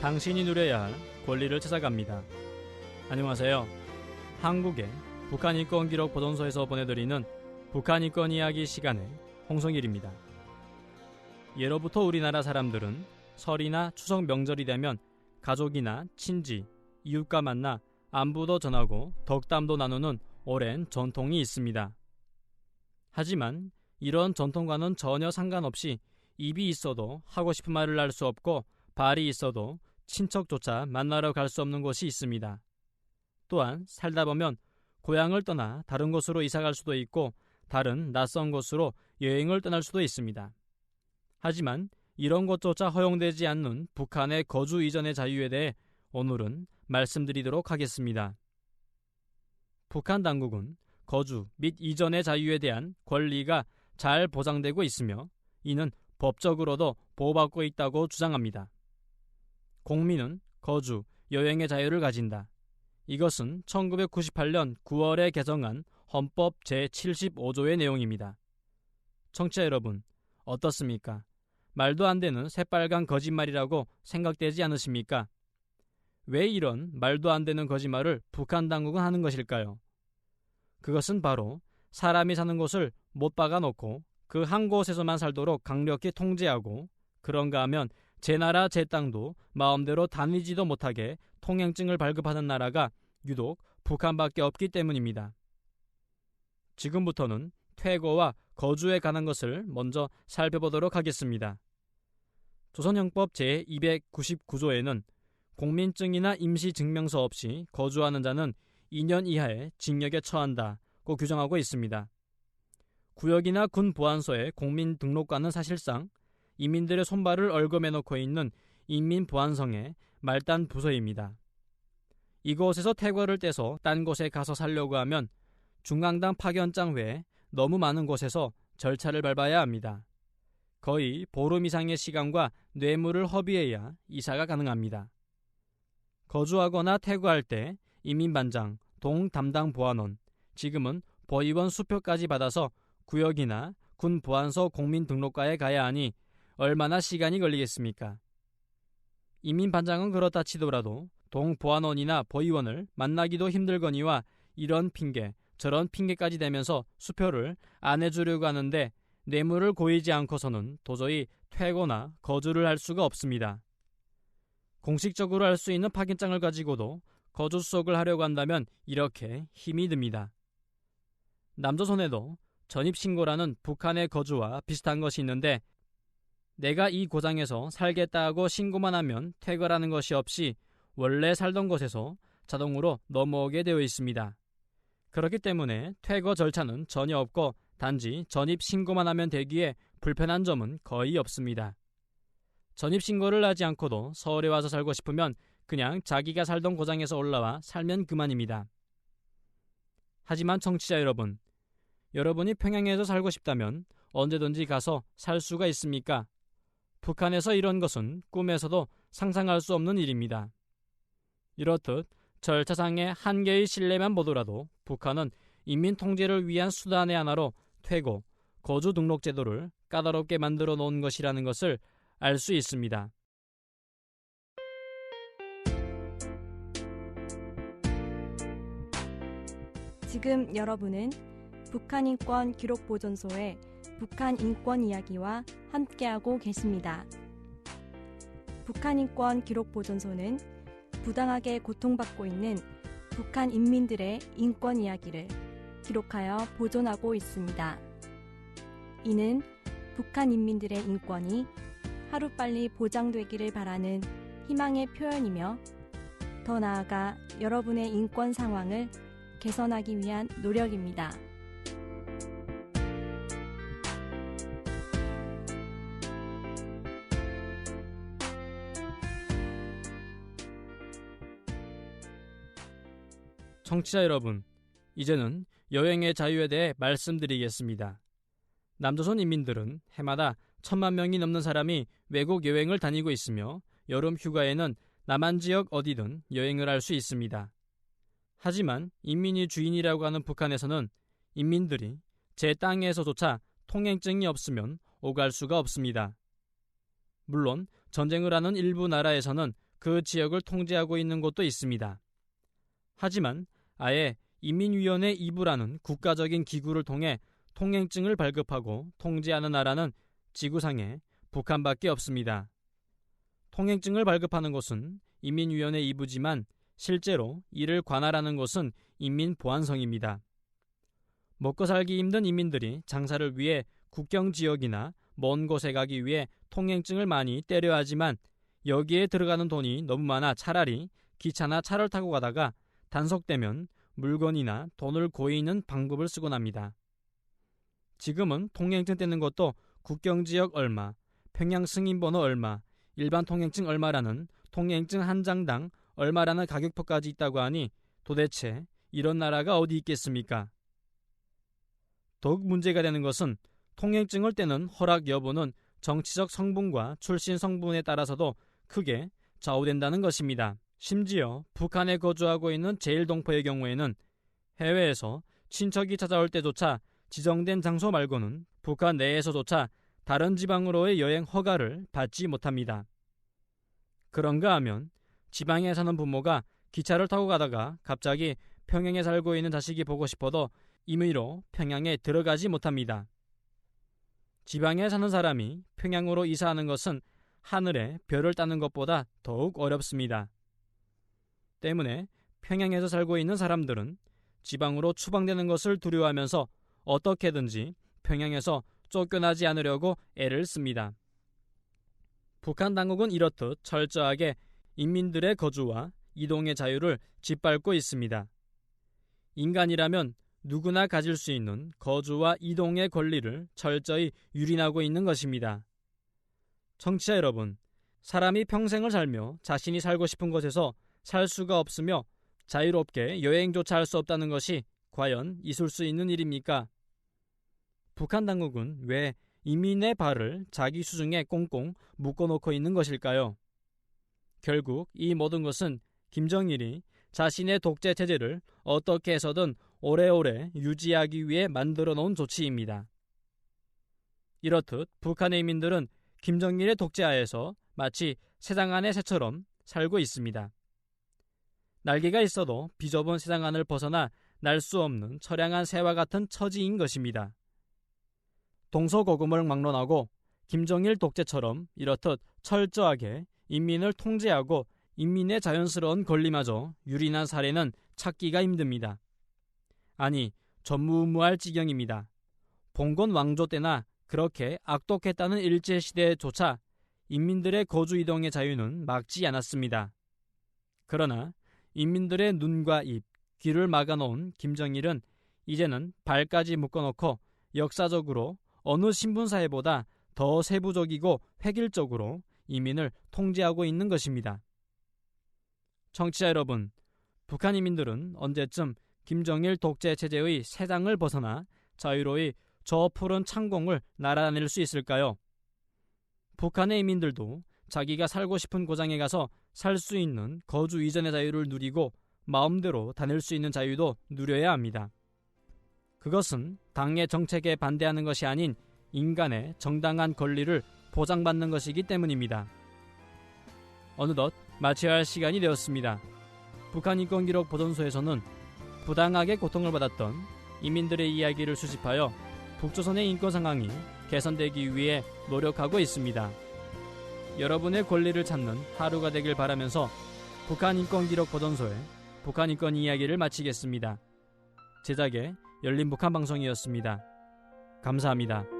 당신이 누려야 할 권리를 찾아갑니다. 안녕하세요. 한국의 북한인권기록 보존소에서 보내드리는 북한인권 이야기 시간의 홍성일입니다. 예로부터 우리나라 사람들은 설이나 추석 명절이 되면 가족이나 친지, 이웃과 만나 안부도 전하고 덕담도 나누는 오랜 전통이 있습니다. 하지만 이런 전통과는 전혀 상관없이 입이 있어도 하고 싶은 말을 할 수 없고 발이 있어도 친척조차 만나러 갈 수 없는 곳이 있습니다. 또한 살다 보면 고향을 떠나 다른 곳으로 이사갈 수도 있고 다른 낯선 곳으로 여행을 떠날 수도 있습니다. 하지만 이런 것조차 허용되지 않는 북한의 거주 이전의 자유에 대해 오늘은 말씀드리도록 하겠습니다. 북한 당국은 거주 및 이전의 자유에 대한 권리가 잘 보장되고 있으며 이는 법적으로도 보호받고 있다고 주장합니다. 공민은 거주, 여행의 자유를 가진다. 이것은 1998년 9월에 개정한 헌법 제75조의 내용입니다. 청취자 여러분, 어떻습니까? 말도 안 되는 새빨간 거짓말이라고 생각되지 않으십니까? 왜 이런 말도 안 되는 거짓말을 북한 당국은 하는 것일까요? 그것은 바로 사람이 사는 곳을 못 박아놓고 그 한 곳에서만 살도록 강력히 통제하고 그런가 하면 제 나라 제 땅도 마음대로 다니지도 못하게 통행증을 발급하는 나라가 유독 북한밖에 없기 때문입니다. 지금부터는 퇴거와 거주에 관한 것을 먼저 살펴보도록 하겠습니다. 조선형법 제299조에는 공민증이나 임시증명서 없이 거주하는 자는 2년 이하의 징역에 처한다고 규정하고 있습니다. 구역이나 군 보안소의 공민 등록과는 사실상 이민들의 손발을 얽어매 놓고 있는 인민보안성의 말단 부서입니다. 이곳에서 퇴거를 떼서 딴 곳에 가서 살려고 하면 중앙당 파견장 외에 너무 많은 곳에서 절차를 밟아야 합니다. 거의 보름 이상의 시간과 뇌물을 허비해야 이사가 가능합니다. 거주하거나 퇴거할 때 이민반장, 동담당 보안원, 지금은 보위원 수표까지 받아서 구역이나 군 보안소 공민등록과에 가야 하니 얼마나 시간이 걸리겠습니까? 이민반장은 그렇다 치더라도 동보안원이나 보위원을 만나기도 힘들거니와 이런 핑계 저런 핑계까지 대면서 수표를 안 해주려고 하는데 뇌물을 고이지 않고서는 도저히 퇴거나 거주를 할 수가 없습니다. 공식적으로 할 수 있는 파견장을 가지고도 거주 수속을 하려고 한다면 이렇게 힘이 듭니다. 남조선에도 전입신고라는 북한의 거주와 비슷한 것이 있는데 내가 이 고장에서 살겠다 하고 신고만 하면 퇴거라는 것이 없이 원래 살던 곳에서 자동으로 넘어오게 되어 있습니다. 그렇기 때문에 퇴거 절차는 전혀 없고 단지 전입신고만 하면 되기에 불편한 점은 거의 없습니다. 전입신고를 하지 않고도 서울에 와서 살고 싶으면 그냥 자기가 살던 고장에서 올라와 살면 그만입니다. 하지만 청취자 여러분, 여러분이 평양에서 살고 싶다면 언제든지 가서 살 수가 있습니까? 북한에서 이런 것은 꿈에서도 상상할 수 없는 일입니다. 이렇듯 절차상의 한계의 신뢰만 보더라도 북한은 인민 통제를 위한 수단의 하나로 퇴거, 거주 등록 제도를 까다롭게 만들어 놓은 것이라는 것을 알 수 있습니다. 지금 여러분은 북한인권기록보존소의 북한인권 이야기와 함께하고 계십니다. 북한인권기록보존소는 부당하게 고통받고 있는 북한 인민들의 인권 이야기를 기록하여 보존하고 있습니다. 이는 북한 인민들의 인권이 하루빨리 보장되기를 바라는 희망의 표현이며 더 나아가 여러분의 인권 상황을 개선하기 위한 노력입니다. 청취자 여러분, 이제는 여행의 자유에 대해 말씀드리겠습니다. 남조선 인민들은 해마다 1,000만 명이 넘는 사람이 외국 여행을 다니고 있으며 여름 휴가에는 남한 지역 어디든 여행을 할 수 있습니다. 하지만 인민이 주인이라고 하는 북한에서는 인민들이 제 땅에서조차 통행증이 없으면 오갈 수가 없습니다. 물론 전쟁을 하는 일부 나라에서는 그 지역을 통제하고 있는 곳도 있습니다. 하지만 아예 인민위원회 2부라는 국가적인 기구를 통해 통행증을 발급하고 통제하는 나라는 지구상에 북한밖에 없습니다. 통행증을 발급하는 곳은 인민위원회 2부지만 실제로 이를 관할하는 곳은 인민보안성입니다. 먹고 살기 힘든 인민들이 장사를 위해 국경 지역이나 먼 곳에 가기 위해 통행증을 많이 떼려 하지만 여기에 들어가는 돈이 너무 많아 차라리 기차나 차를 타고 가다가 단속되면 물건이나 돈을 고이는 방법을 쓰곤 합니다. 지금은 통행증 떼는 것도 국경지역 얼마, 평양 승인번호 얼마, 일반 통행증 얼마라는 통행증 한 장당 얼마라는 가격표까지 있다고 하니 도대체 이런 나라가 어디 있겠습니까? 더욱 문제가 되는 것은 통행증을 떼는 허락 여부는 정치적 성분과 출신 성분에 따라서도 크게 좌우된다는 것입니다. 심지어 북한에 거주하고 있는 제일동포의 경우에는 해외에서 친척이 찾아올 때조차 지정된 장소 말고는 북한 내에서조차 다른 지방으로의 여행 허가를 받지 못합니다. 그런가 하면 지방에 사는 부모가 기차를 타고 가다가 갑자기 평양에 살고 있는 자식이 보고 싶어도 임의로 평양에 들어가지 못합니다. 지방에 사는 사람이 평양으로 이사하는 것은 하늘에 별을 따는 것보다 더욱 어렵습니다. 때문에 평양에서 살고 있는 사람들은 지방으로 추방되는 것을 두려워하면서 어떻게든지 평양에서 쫓겨나지 않으려고 애를 씁니다. 북한 당국은 이렇듯 철저하게 인민들의 거주와 이동의 자유를 짓밟고 있습니다. 인간이라면 누구나 가질 수 있는 거주와 이동의 권리를 철저히 유린하고 있는 것입니다. 청취자 여러분, 사람이 평생을 살며 자신이 살고 싶은 곳에서 살 수가 없으며 자유롭게 여행조차 할 수 없다는 것이 과연 있을 수 있는 일입니까? 북한 당국은 왜 인민의 발을 자기 수중에 꽁꽁 묶어놓고 있는 것일까요? 결국 이 모든 것은 김정일이 자신의 독재 체제를 어떻게 해서든 오래오래 유지하기 위해 만들어 놓은 조치입니다. 이렇듯 북한의 인민들은 김정일의 독재하에서 마치 세상 안의 새처럼 살고 있습니다. 날개가 있어도 비좁은 세상 안을 벗어나 날 수 없는 처량한 새와 같은 처지인 것입니다. 동서고금을 막론하고 김정일 독재처럼 이렇듯 철저하게 인민을 통제하고 인민의 자연스러운 권리마저 유린한 사례는 찾기가 힘듭니다. 아니, 전무후무할 지경입니다. 봉건 왕조 때나 그렇게 악독했다는 일제시대조차 인민들의 거주 이동의 자유는 막지 않았습니다. 그러나 인민들의 눈과 입, 귀를 막아놓은 김정일은 이제는 발까지 묶어놓고 역사적으로 어느 신분사회보다 더 세부적이고 획일적으로 이민을 통제하고 있는 것입니다. 청취자 여러분, 북한 인민들은 언제쯤 김정일 독재 체제의 세상을 벗어나 자유로이 저 푸른 창공을 날아다닐 수 있을까요? 북한의 인민들도 자기가 살고 싶은 고장에 가서 살 수 있는 거주 이전의 자유를 누리고 마음대로 다닐 수 있는 자유도 누려야 합니다. 그것은 당의 정책에 반대하는 것이 아닌 인간의 정당한 권리를 보장받는 것이기 때문입니다. 어느덧 마쳐야 할 시간이 되었습니다. 북한 인권기록 보존소에서는 부당하게 고통을 받았던 인민들의 이야기를 수집하여 북조선의 인권 상황이 개선되기 위해 노력하고 있습니다. 여러분의 권리를 찾는 하루가 되길 바라면서 북한 인권기록 보존소의 북한 인권 이야기를 마치겠습니다. 제작의 열린 북한 방송이었습니다. 감사합니다.